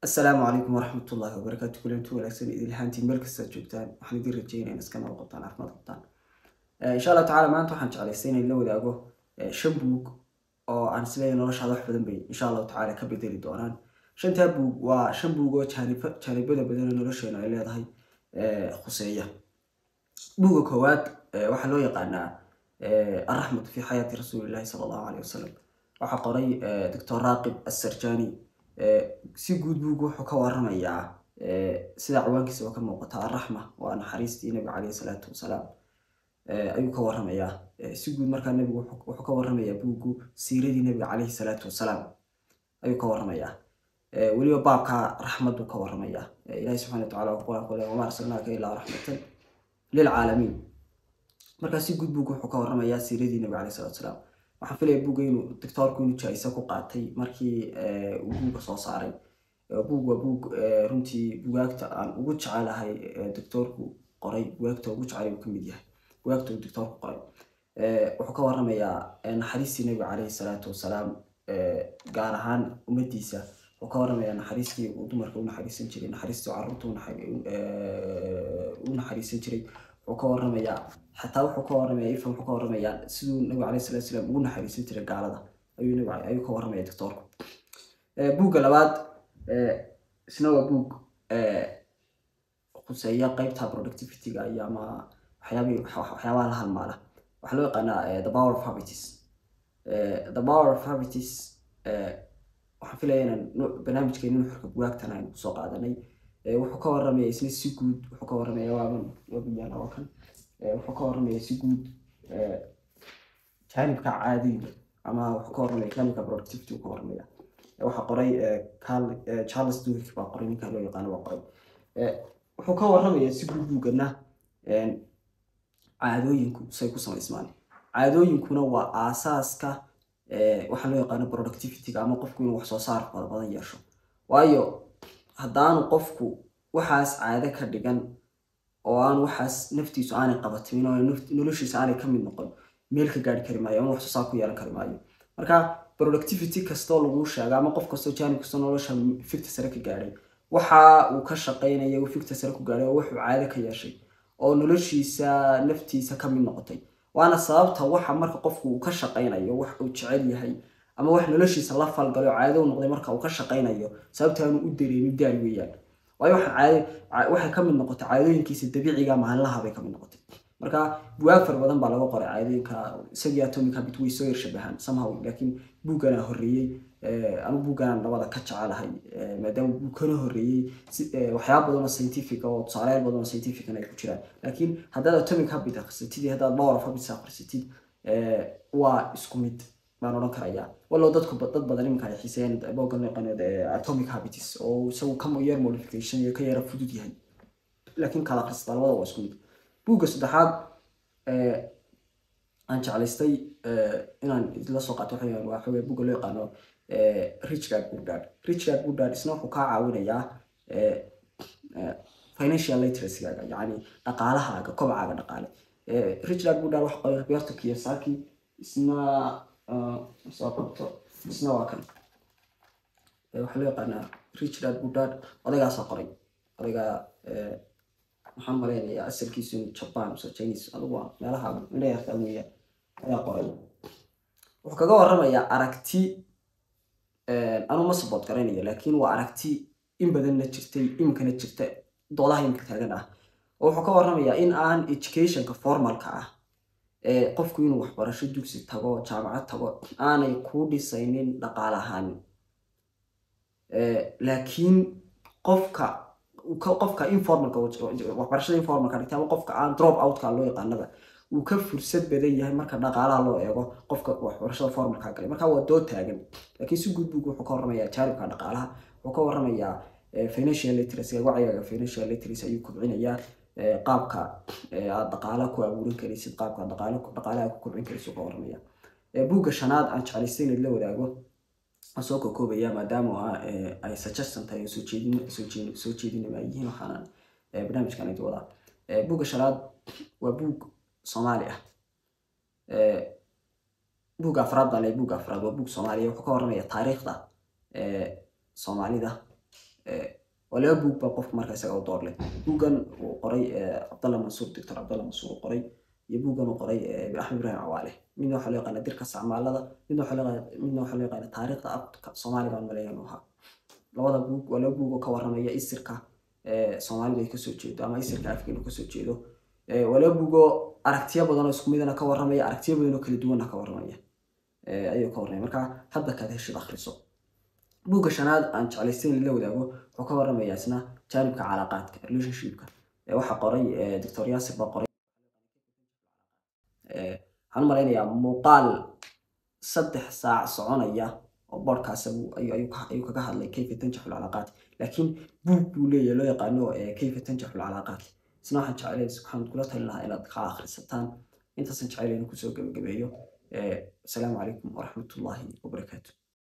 السلام عليكم ورحمة الله وبركاته. كل انتم wanaagsan idil ahaantiin meel kasta joogtaan waxaan idin rajeynayaa in iska nabad qabtaan caafimaad qabtaan insha Allah taala maanta waxaan jeclaystay in la wadaago shan buug oo aan isleeyahay noloshaada wax badan bay insha Allah taala ka bedeli doonaan. Shanta buug waa shan buug oo jaanibada badan ee nolosheena ay leedahay khuseeya. buugga koowaad waxa loo yaqaanaa الرحمة في حياة رسول الله صلى الله عليه وسلم. waxa qoray Dr. Raqib As-Sarjani. si guud buuggu wuxuu ka warramayaa sida ciwaankiisa ka muuqata الرحمة waa naxariistii nabiga calayhi salaatu wasalaam ayuu ka warramayaa. si guud markaa nabigu wuxuu ka warramayaa buuggu siiradii nabiga calayhi salaatu wasalaam ayuu ka warramayaa. weliba baabka raxmadu ka warramayaa. ilaahay subxaanahu wa ta'aala quraanka ku leeyahay wama arsalnaaka ilaa raxmatan lilcaalamiin. markaa si guud buuggu wuxuu ka warramayaa siiradii nabiga calayhi salaatu wasalaam. waxaan filayaa buugga inuu doctorku inuu jaa'iso ku qaatay markii uu buugga soo saaray. buug waa buug runtii buugaagta aan ugu jecelahay doctorku qoray buugaagta ugu jecel uu ka mid yahay buugaagta uu doctorku qoray. wuxuu ka warramayaa naxariistii nabiga calayhi salaatu wasalaam gaar ahaan ummadiisa. wuxuu ka warramayaa naxariistii uu dumarka u naxariisan jiray, naxariistii carruurta u naxariisan jiray. wuxuu ka warramayaa xataa wuxuu ka warramayaa siduu nabiga calayhi salaatu wasalaam ugu naxariisan jiray gaalada ayuu ka warramayaa doctorku. buugga labaad isna waa buug khuseeya qaybta productivity-ga iyo ama waxyaabaha la halmaala. waxaa loo yaqaanaa The Power of Habits. The Power of Habits waxaan filayaa inaan barnaamijkeena nuxurka buugaagtan aynu kusoo qaadanay. wuxuu ka warramayaa isna si guud wuxuu ka warramayaa wuxuu ka warramayaa si guud jaanibka caadiga ama wuxuu ka warramayaa jaanibka productivity ka warramayaa. waxaa qoray Charles Duhigg baa qoray, ninka loo yaqaano baa qoray. wuxuu ka warramayaa si guud buuggana caadooyinku say ku samaysmaan. caadooyinkuna waa aasaaska waxa loo yaqaano productivity-ga ama qofku inuu wax soo saar badan yeesho. waayo haddaanu qofku waxaas caado ka dhigan oo aan waxaas naftiisu aanay qabatin oo noloshiisa aanay ka mid noqon meel ka gaari kari maayo ama wax soo saar ku yeelan kari maayo. marka productivity kastoo lagu sheego ama qof kastoo jaanib kastoo nolosha fikta sare ka gaaray waxa uu ka shaqeynaya uu fikta sare ku gaaray oo wuxuu caado ka yeeshay oo noloshiisa naftiisa ka mid noqotay. waana sababta waxa marka qofku uu ka shaqeynayo wax uu jecel yahay ama wax noloshiisa la falgalo caado u noqday marka uu ka shaqeynayo sababta aanu u dareemin daal weeyaan. waayo waxay ka mid noqotay caadooyinkiisa dabiiciga maalinlaha bay ka mid noqotay. marka buugaag fara badan baa laga qoray caadooyinka isagii Atomic Habits way soo irshabahan somehow, laakiin buuggana horreeyay anu buuggana labada ka jecelahay maadaama buug kana horreeyay waxyaabo badan oo scientific oo tusaale badan oo scientific ay ku jiraan. laakiin haddaad Atomic Habits akhrisatid haddaad Power of Habits akhrisatid waa isku mid baan oran karayaa. wallow dad badan iminka ay xiiseeyaan buuggan loo yaqaano Atomic Habits oo isagu ka yar modification iyo ka yar fudud yahay, laakiin kala akhrisada labada waa isku mid. buugga saddexaad aan jeclaystay inaan idila soo qaato waxa weeye buugga loo yaqaano Rich Dad Poor Dad. Rich Dad Poor Dad isna wuxuu kaa caawinayaa financial literacy-gaaga, yacni dhaqaalahaaga, kobcaaga dhaqaale. Rich Dad Poor Dad waxa qoray Roberto Kiyosaki. isna soo qabto isna waa kan waxa loo yaqaanaa Rich Dad Poor Dad. odaygaasoo qoray odayga waxaan maleynayaa asalkiisu Japan mise Chinese adigu waa meelaha indha yarta weeyaan ayaa qoray. wuxuu kaga warramayaa aragti anu ma support garanayo laakiin waa aragti in badanna jirtay iminkana jirta doodaha iminka taagan ah. wuxuu ka warramayaa in aan educationka formalka ah qofku inuu waxbarasho dugsi tago jaamacad tago aanay ku dhisaynin dhaqaale ahaan, laakiin qofka informalka waxbarashada informalka dhigtay ama qofka aan drop out-ka loo yaqaanaba uu ka fursad badan yahay marka dhaqaalaha loo eego qofka waxbarashada formalka galay. marka waa dood taagan, laakiin si guud buug wuxuu ka warramayaa jaanibka dhaqaalaha. wuxuu ka warramayaa financial literacy, wacyiga financial literacy ayuu kobcinayaa. qaabka aad dhaqaalaha ku abuurin karaysid, qaabka dhaqaalaha ku kobcin karaysid ka warramaya. buugga shanaad aan jeclaystay in la wadaago aan soo koobaya maadaama ay suggestion tahay soo jeedinaya yihiin waxaan barnaamijkan ay wadaa. buugga shanaad waa buug Soomaali ah. buugga afraad waa buug Soomaali wuxuu ka warramayaa taariikhda Soomaalida ولا بوك بقف مركز أو دورله بوجن وقري عبد الله منصور دكتور عبد الله منصور قري يبوجن وقري بأحمد إبراهيم عوالي منه حلقة ندير كسر هذا منه حلقة تاريخ الصومالي والملايين labada buug wala buug oo ka waramaya isirka Soomaalidu ay ka soo jeedo ama isirka Afrika ka soo jeedo wala buug oo aragtiyo badan oo isku mid ah ka waramaya aragtiyo badan oo kala duwan ka waramaya ayuu ka waramaya marka hadda ka heshid akhriso buugga shanaad aan jeclaysiin la wadaago wuxuu ka waramaya isna jaanibka calaaqaadka relationshipka waxa qoray Dr. Yaasir ba qoray waxaan maleynayaa muuqaal 3 saac soconaya بودكاست أيو كهذا كيف تنجح العلاقات لكن بولي لا يقانو كيف تنجح العلاقات سناحة شعرين سبحان كلها لها إلى آخر الستان أنت سنشعرين كسوق جميع السلام عليكم ورحمة الله وبركاته.